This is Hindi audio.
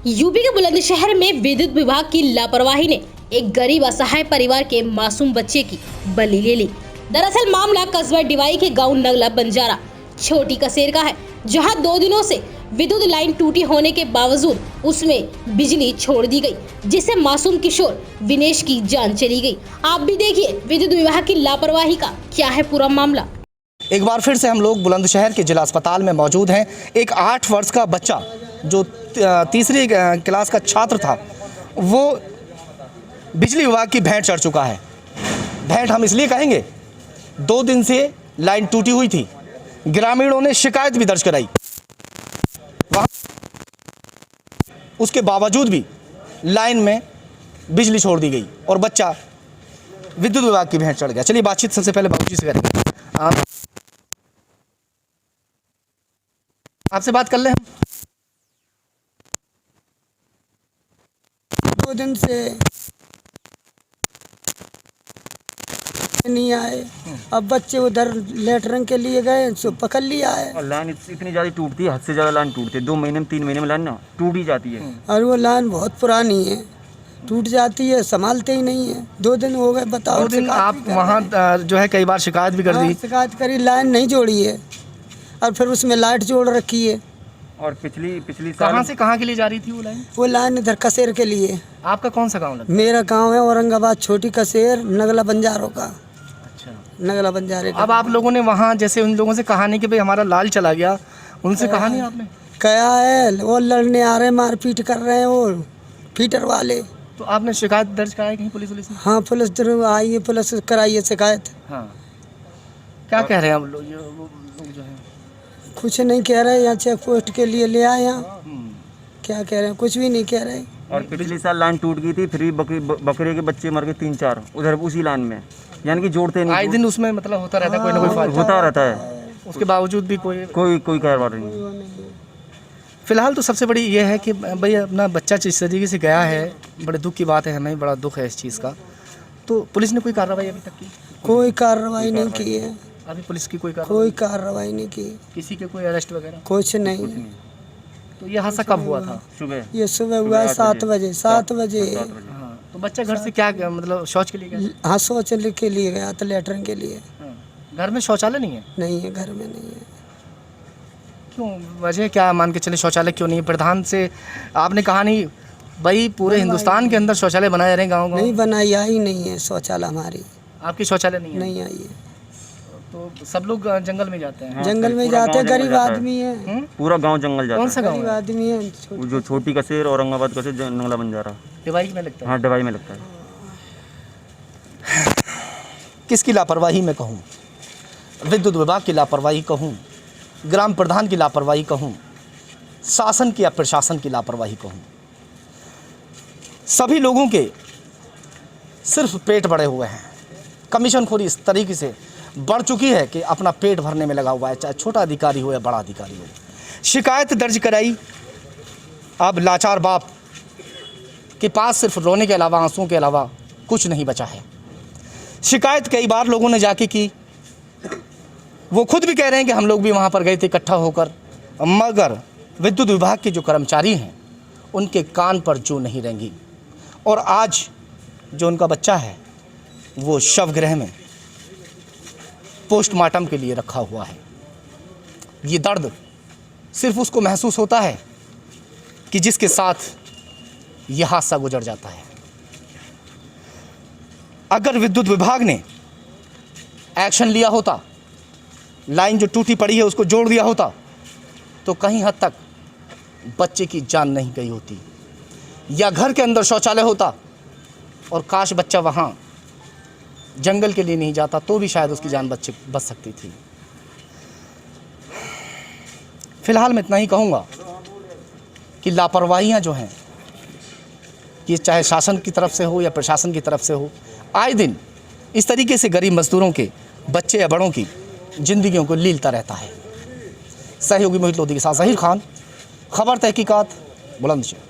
यूपी के बुलंदशहर में विद्युत विभाग की लापरवाही ने एक गरीब असहाय परिवार के मासूम बच्चे की बलि ले ली। दरअसल मामला कस्बा डिवाई के गांव नगला बंजारा छोटी कसेर का है, जहां 2 दिनों से विद्युत लाइन टूटी होने के बावजूद उसमें बिजली छोड़ दी गई, जिससे मासूम किशोर विनेश की जान चली गई। आप भी देखिए विद्युत विभाग की लापरवाही का क्या है पूरा मामला। एक बार फिर से हम लोग बुलंदशहर के जिला अस्पताल में मौजूद हैं। एक 8 वर्ष का बच्चा जो तीसरी क्लास का छात्र था, वो बिजली विभाग की भेंट चढ़ चुका है। भेंट हम इसलिए कहेंगे, 2 दिन से लाइन टूटी हुई थी। ग्रामीणों ने शिकायत भी दर्ज कराई, वहाँ उसके बावजूद भी लाइन में बिजली छोड़ दी गई और बच्चा विद्युत विभाग की भेंट चढ़ गया। चलिए बातचीत सबसे पहले बाबूजी से करेंगे। आपसे बात कर ले। हम 2 दिन से नहीं आए। अब बच्चे उधर लेटरिंग के लिए गए, सो पकड़ लिया है। और लाइन इतनी ज़्यादा टूटती है, हद से ज़्यादा लाइन टूटती है। 2 महीने में 3 महीने में लाइन ना टूट ही जाती है। और वो लाइन बहुत पुरानी है, टूट जाती है, संभालते ही नहीं है। 2 दिन हो गए, बताओ। 2 दिन आप वहाँ जो है कई बार शिकायत भी कर दी। शिकायत करी, लाइन नहीं जोड़ी है और फिर उसमें लाइट जोड़ रखी है। और पिछली साल कहाँ से कहाँ के लिए जा रही थी वो लाइन? वो लाइन इधर कसेर के लिए। आपका कौन सा गांव लगता है? मेरा गांव है औरंगाबाद छोटी कसेर, नगला बंजारों का। अच्छा, नगला बंजारे का। अब आप लोगों ने वहाँ जैसे उन लोगों से कहा नहीं कि भाई हमारा लाल चला गया, उनसे कहा नहीं आपने? क्या है, वो लड़ने आ रहे, मारपीट कर रहे हैं वो फीटर वाले। तो आपने शिकायत दर्ज कराई कहीं पुलिस में? हाँ, पुलिस जरूर आई है, पुलिस कराई है शिकायत। हाँ, क्या कह रहे हैं अब लोग? वो लोग जो है कुछ नहीं कह रहे, यहाँ चेक पोस्ट के लिए ले आए यहाँ। क्या कह रहे हैं, कुछ भी नहीं कह रहे। और पिछली साल लाइन टूट गई थी, फिर भी बकरे के बच्चे मर गए 3-4 उधर उसी लाइन में, यानी कि जोड़ते नहीं। आए दिन उसमें मतलब होता रहता है, कोई ना कोई फाल्ट होता रहता है। उसके बावजूद भी कोई कार्रवाई नहीं। फिलहाल तो सबसे बड़ी ये है कि भाई अपना बच्चा जिस तरीके से गया है, बड़े दुख की बात है, हमें बड़ा दुख है इस चीज़ का। तो पुलिस ने कोई कार्रवाई अभी तक की? कोई कार्रवाई नहीं की है अभी पुलिस की कोई कार्रवाई नहीं की। किसी के कोई अरेस्ट वगैरह कुछ नहीं। तो ये हादसा कब हुआ था? सुबह ये सुबह हुआ है 7 बजे। 7 बजे। हाँ, तो बच्चा घर से क्या मतलब शौच के लिए गया? हाँ, शौचालय के लिए गया था, लेटरिन के लिए। हाँ, घर में शौचालय नहीं है? नहीं है, घर में नहीं है। क्यों, वजह क्या मान के चले शौचालय क्यों नहीं है? प्रधान से आपने कहा नहीं भाई पूरे हिंदुस्तान के अंदर शौचालय बनाए रहे गाँव नहीं बनाई, आई नहीं है शौचालय हमारी। आपकी शौचालय नहीं है? नहीं आई है। तो सब लोग जंगल में जाते हैं? जंगल में जाते हैं, गरीब आदमी है। पूरा गांव जंगल जाता कौन सा है। गाँव गरीब है? आदमी है। वो जो छोटी कसेर औरंगाबाद कसेर नगला बंजारा डिवाई में लगता है? हाँ, डिवाई में लगता है। किसकी लापरवाही मैं कहूँ? विद्युत विभाग की लापरवाही कहूँ, ग्राम प्रधान की लापरवाही कहूँ, शासन की या प्रशासन की लापरवाही कहूँ। सभी लोगों के सिर्फ पेट बढ़े हुए हैं। कमीशनखोरी इस तरीके से बढ़ चुकी है कि अपना पेट भरने में लगा हुआ है, चाहे छोटा अधिकारी हो या बड़ा अधिकारी हो। शिकायत दर्ज कराई, अब लाचार बाप के पास सिर्फ रोने के अलावा, आंसुओं के अलावा कुछ नहीं बचा है। शिकायत कई बार लोगों ने जाके की, वो खुद भी कह रहे हैं कि हम लोग भी वहाँ पर गए थे इकट्ठा होकर, मगर विद्युत विभाग के जो कर्मचारी हैं उनके कान पर जू नहीं रेंगी। और आज जो उनका बच्चा है वो शवगृह में पोस्टमार्टम के लिए रखा हुआ है। ये दर्द सिर्फ उसको महसूस होता है कि जिसके साथ यह हादसा गुजर जाता है। अगर विद्युत विभाग ने एक्शन लिया होता, लाइन जो टूटी पड़ी है उसको जोड़ दिया होता, तो कहीं हद तक बच्चे की जान नहीं गई होती, या घर के अंदर शौचालय होता और काश बच्चा वहाँ जंगल के लिए नहीं जाता तो भी शायद उसकी जान बच सकती थी। फिलहाल मैं इतना ही कहूँगा कि लापरवाहियाँ जो हैं, ये चाहे शासन की तरफ से हो या प्रशासन की तरफ से हो, आए दिन इस तरीके से गरीब मजदूरों के बच्चे या बड़ों की जिंदगियों को लीलता रहता है। सहयोगी मोहित लोधी के साथ ज़हीर खान, खबर तहकीकात, बुलंदशहर।